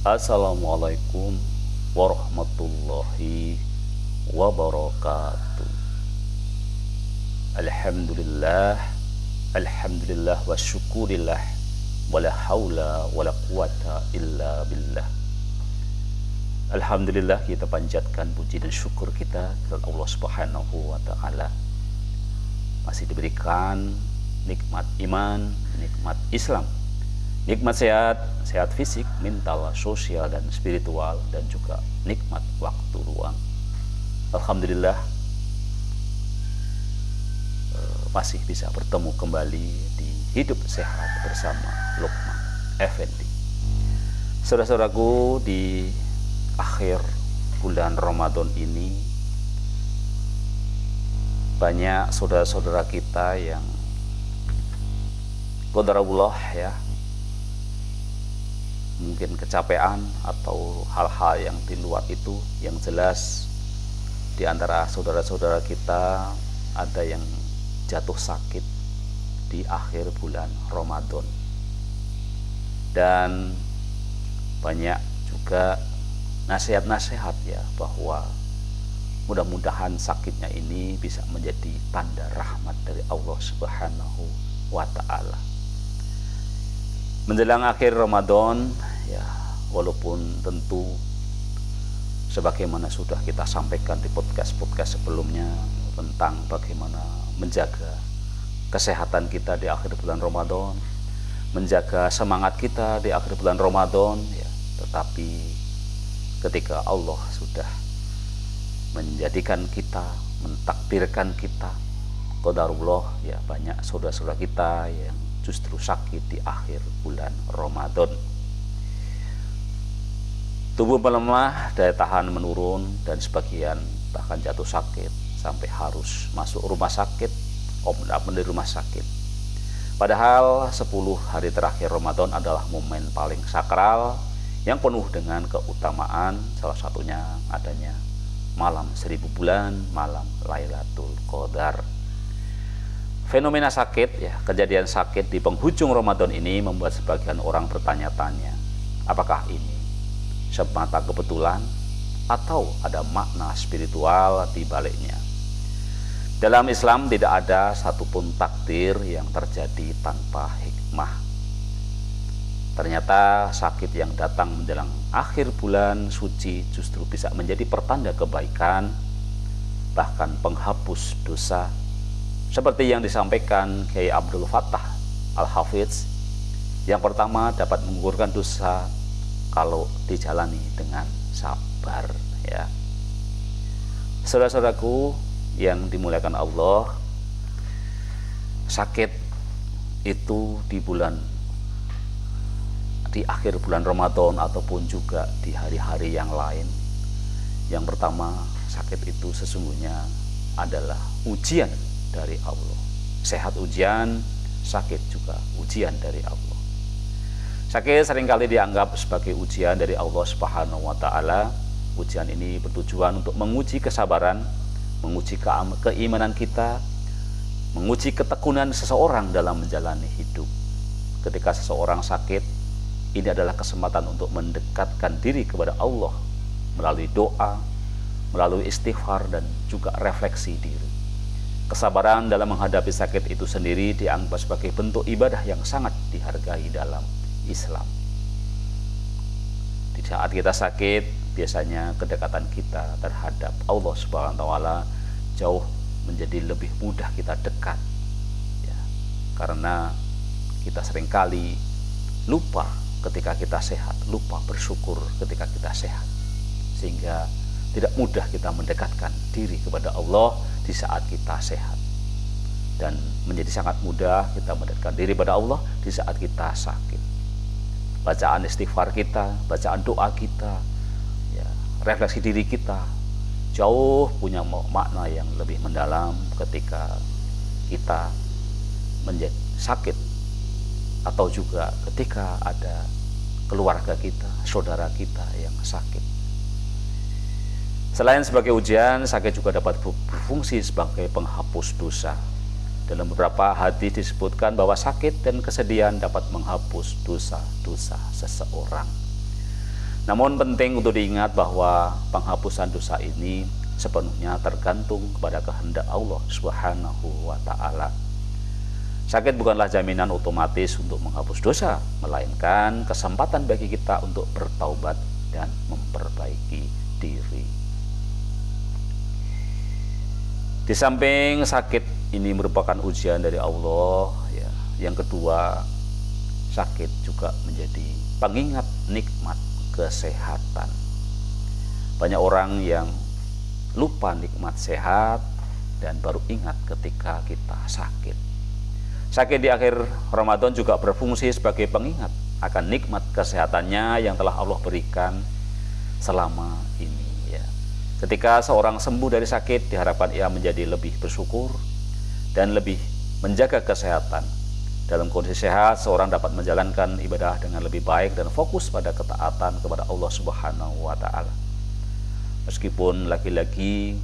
Assalamualaikum warahmatullahi wabarakatuh. Alhamdulillah, alhamdulillah wa syukurillah, wala haula wala quwata illa billah. Alhamdulillah, kita panjatkan puji dan syukur kita kepada Allah Subhanahu wa taala. Masih diberikan nikmat iman, nikmat Islam, nikmat sehat fisik, mental, sosial, dan spiritual, dan juga nikmat waktu luang. Alhamdulillah, masih bisa bertemu kembali di Hidup Sehat bersama Lukman Effendi. Saudara-saudaraku, di akhir bulan Ramadan ini banyak saudara-saudara kita yang qadarullah ya, mungkin kecapean atau hal-hal yang di luar itu. Yang jelas di antara saudara-saudara kita ada yang jatuh sakit di akhir bulan Ramadan, dan banyak juga nasihat-nasihat ya, bahwa mudah-mudahan sakitnya ini bisa menjadi tanda rahmat dari Allah Subhanahu wa ta'ala. Menjelang akhir Ramadan ya, walaupun tentu sebagaimana sudah kita sampaikan di podcast-podcast sebelumnya tentang bagaimana menjaga kesehatan kita di akhir bulan Ramadan, menjaga semangat kita di akhir bulan Ramadan ya, tetapi ketika Allah sudah menjadikan kita, mentakdirkan kita, qadarullah ya, banyak saudara-saudara kita yang justru sakit di akhir bulan Ramadan. Tubuh melemah, daya tahan menurun, dan sebagian bahkan jatuh sakit sampai harus masuk rumah sakit, di rumah sakit. Padahal 10 hari terakhir Ramadan adalah momen paling sakral yang penuh dengan keutamaan, salah satunya adanya malam 1000 bulan, malam Lailatul Qadar. Fenomena sakit ya, kejadian sakit di penghujung Ramadan ini membuat sebagian orang bertanya-tanya, apakah ini semata kebetulan atau ada makna spiritual di baliknya? Dalam Islam tidak ada satupun takdir yang terjadi tanpa hikmah. Ternyata sakit yang datang menjelang akhir bulan suci justru bisa menjadi pertanda kebaikan, bahkan penghapus dosa, seperti yang disampaikan Kiai Abdul Fattah Al-Hafidz. Yang pertama, dapat menggugurkan dosa kalau dijalani dengan sabar ya. Saudara-saudaraku yang dimuliakan Allah, sakit itu di akhir bulan Ramadan ataupun juga di hari-hari yang lain, yang pertama, sakit itu sesungguhnya adalah ujian dari Allah. Sehat ujian, sakit juga ujian dari Allah. Sakit seringkali dianggap sebagai ujian dari Allah Subhanahu wa ta'ala. Ujian ini bertujuan untuk menguji kesabaran, menguji keimanan kita, menguji ketekunan seseorang dalam menjalani hidup. Ketika seseorang sakit, ini adalah kesempatan untuk mendekatkan diri kepada Allah melalui doa, melalui istighfar, dan juga refleksi diri. Kesabaran dalam menghadapi sakit itu sendiri dianggap sebagai bentuk ibadah yang sangat dihargai dalam Islam. Di saat kita sakit, biasanya kedekatan kita terhadap Allah Subhanahu wa ta'ala jauh menjadi lebih mudah kita dekat ya, karena kita seringkali lupa ketika kita sehat, lupa bersyukur ketika kita sehat, sehingga tidak mudah kita mendekatkan diri kepada Allah di saat kita sehat, dan menjadi sangat mudah kita mendekatkan diri pada Allah di saat kita sakit. Bacaan istighfar kita, bacaan doa kita ya, refleksi diri kita jauh punya makna yang lebih mendalam ketika kita menjadi sakit, atau juga ketika ada keluarga kita, saudara kita yang sakit. Selain sebagai ujian, sakit juga dapat berfungsi sebagai penghapus dosa. Dalam beberapa hadis disebutkan bahwa sakit dan kesedihan dapat menghapus dosa-dosa seseorang. Namun penting untuk diingat bahwa penghapusan dosa ini sepenuhnya tergantung kepada kehendak Allah Subhanahu wa Ta'ala. Sakit bukanlah jaminan otomatis untuk menghapus dosa, melainkan kesempatan bagi kita untuk bertaubat dan memperbaiki diri. Di samping sakit ini merupakan ujian dari Allah, ya, yang kedua, sakit juga menjadi pengingat nikmat kesehatan. Banyak orang yang lupa nikmat sehat dan baru ingat ketika kita sakit. Sakit di akhir Ramadan juga berfungsi sebagai pengingat akan nikmat kesehatannya yang telah Allah berikan selama ini, ya. Ketika seorang sembuh dari sakit, diharapkan ia menjadi lebih bersyukur dan lebih menjaga kesehatan. Dalam kondisi sehat, seorang dapat menjalankan ibadah dengan lebih baik dan fokus pada ketaatan kepada Allah Subhanahu wa Ta'ala. Meskipun lagi-lagi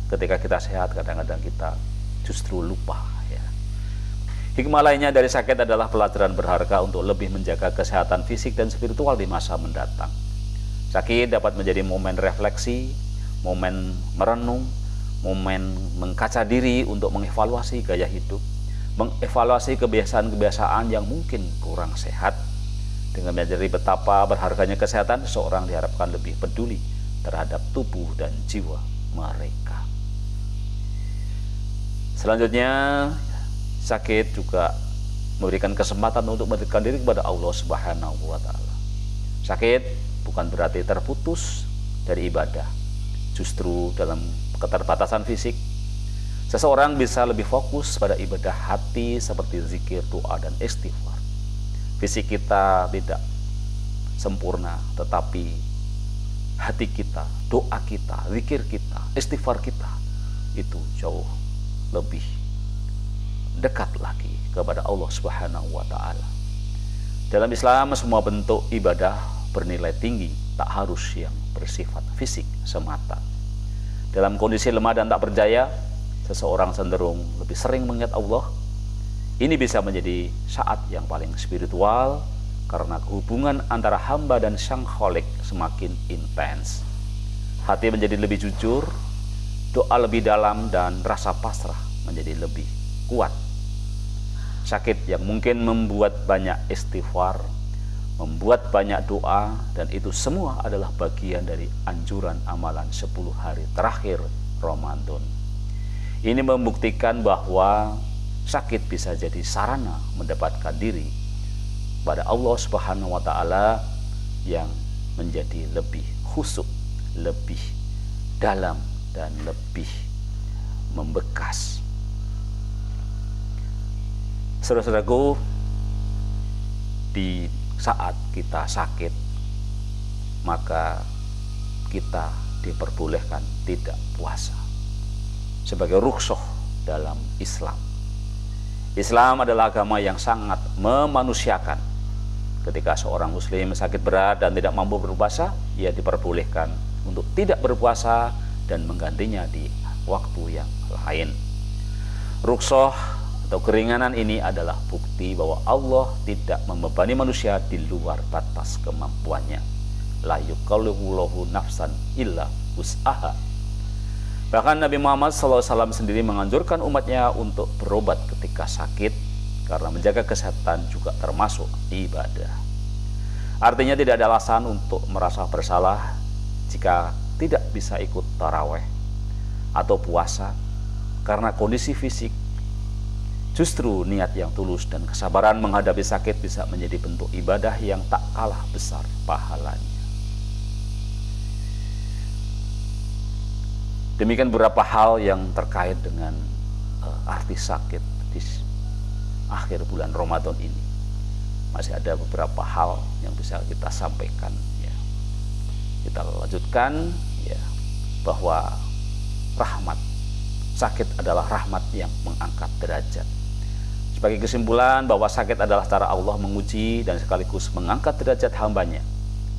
ketika kita sehat, kadang-kadang kita justru lupa, ya. Hikmah lainnya dari sakit adalah pelajaran berharga untuk lebih menjaga kesehatan fisik dan spiritual di masa mendatang. Sakit dapat menjadi momen refleksi, momen merenung, momen mengkaca diri untuk mengevaluasi gaya hidup, mengevaluasi kebiasaan-kebiasaan yang mungkin kurang sehat. Dengan menyadari betapa berharganya kesehatan, seseorang diharapkan lebih peduli terhadap tubuh dan jiwa mereka. Selanjutnya, sakit juga memberikan kesempatan untuk mendekatkan diri kepada Allah Subhanahu wa Ta'ala. Sakit bukan berarti terputus dari ibadah. Justru dalam keterbatasan fisik, seseorang bisa lebih fokus pada ibadah hati seperti zikir, doa, dan istighfar. Fisik kita tidak sempurna, tetapi hati kita, doa kita, zikir kita, istighfar kita itu jauh lebih dekat lagi kepada Allah Subhanahu wa Ta'ala. Dalam Islam, semua bentuk ibadah bernilai tinggi, tak harus yang bersifat fisik semata. Dalam kondisi lemah dan tak berdaya, seseorang cenderung lebih sering mengingat Allah. Ini bisa menjadi saat yang paling spiritual karena hubungan antara hamba dan Sang Khalik semakin intens. Hati menjadi lebih jujur, doa lebih dalam, dan rasa pasrah menjadi lebih kuat. Sakit yang mungkin membuat banyak istighfar, membuat banyak doa, dan itu semua adalah bagian dari anjuran amalan 10 hari terakhir Ramadan. Ini membuktikan bahwa sakit bisa jadi sarana mendapatkan diri pada Allah Subhanahu wa Ta'ala yang menjadi lebih khusyuk, lebih dalam, dan lebih membekas. Saudara-saudaraku, di saat kita sakit, maka kita diperbolehkan tidak puasa sebagai rukhsah dalam Islam. Islam adalah agama yang sangat memanusiakan. Ketika seorang muslim sakit berat dan tidak mampu berpuasa, ia diperbolehkan untuk tidak berpuasa dan menggantinya di waktu yang lain. Rukhsah atau keringanan ini adalah bukti bahwa Allah tidak membebani manusia di luar batas kemampuannya. La yukallifullahu nafsan illa wus'aha. Bahkan Nabi Muhammad SAW sendiri menganjurkan umatnya untuk berobat ketika sakit, karena menjaga kesehatan juga termasuk ibadah. Artinya tidak ada alasan untuk merasa bersalah jika tidak bisa ikut taraweh atau puasa karena kondisi fisik. Justru niat yang tulus dan kesabaran menghadapi sakit bisa menjadi bentuk ibadah yang tak kalah besar pahalanya. Demikian beberapa hal yang terkait dengan arti sakit di akhir bulan Ramadan ini. Masih ada beberapa hal yang bisa kita sampaikan, ya. Kita lanjutkan, ya, bahwa rahmat sakit adalah rahmat yang mengangkat derajat. Sebagai kesimpulan bahwa sakit adalah cara Allah menguji dan sekaligus mengangkat derajat hambanya.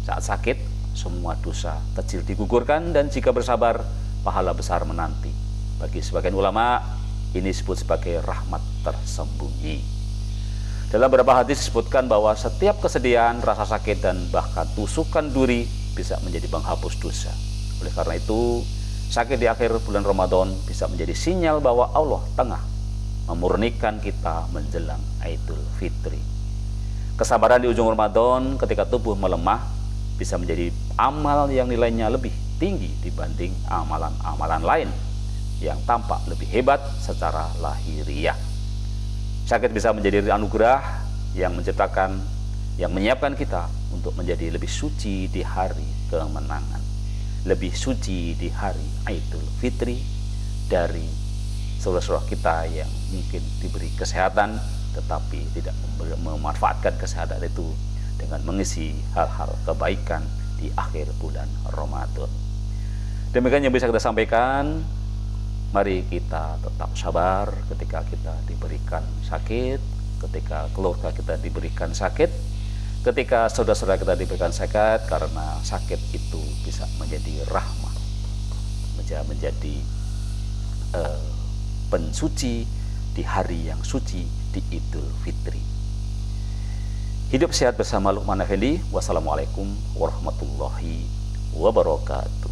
Saat sakit, semua dosa kecil digugurkan, dan jika bersabar, pahala besar menanti. Bagi sebagian ulama, ini disebut sebagai rahmat tersembunyi. Dalam beberapa hadis disebutkan bahwa setiap kesedihan, rasa sakit, dan bahkan tusukan duri bisa menjadi penghapus dosa. Oleh karena itu, sakit di akhir bulan Ramadan bisa menjadi sinyal bahwa Allah tengah memurnikan kita menjelang Idul Fitri. Kesabaran di ujung Ramadan ketika tubuh melemah bisa menjadi amal yang nilainya lebih tinggi dibanding amalan-amalan lain yang tampak lebih hebat secara lahiriah. Sakit bisa menjadi anugerah yang menciptakan, yang menyiapkan kita untuk menjadi lebih suci di hari kemenangan, lebih suci di hari Idul Fitri dari saudara-saudara kita yang mungkin diberi kesehatan tetapi tidak memanfaatkan kesehatan itu dengan mengisi hal-hal kebaikan di akhir bulan Ramadan. Demikian yang bisa kita sampaikan. Mari kita tetap sabar ketika kita diberikan sakit, ketika keluarga kita diberikan sakit, ketika saudara-saudara kita diberikan sakit, karena sakit itu bisa menjadi rahmat, menjadi pensuci di hari yang suci di Idul Fitri. Hidup sehat bersama Lukman Effendi. Wassalamualaikum warahmatullahi wabarakatuh.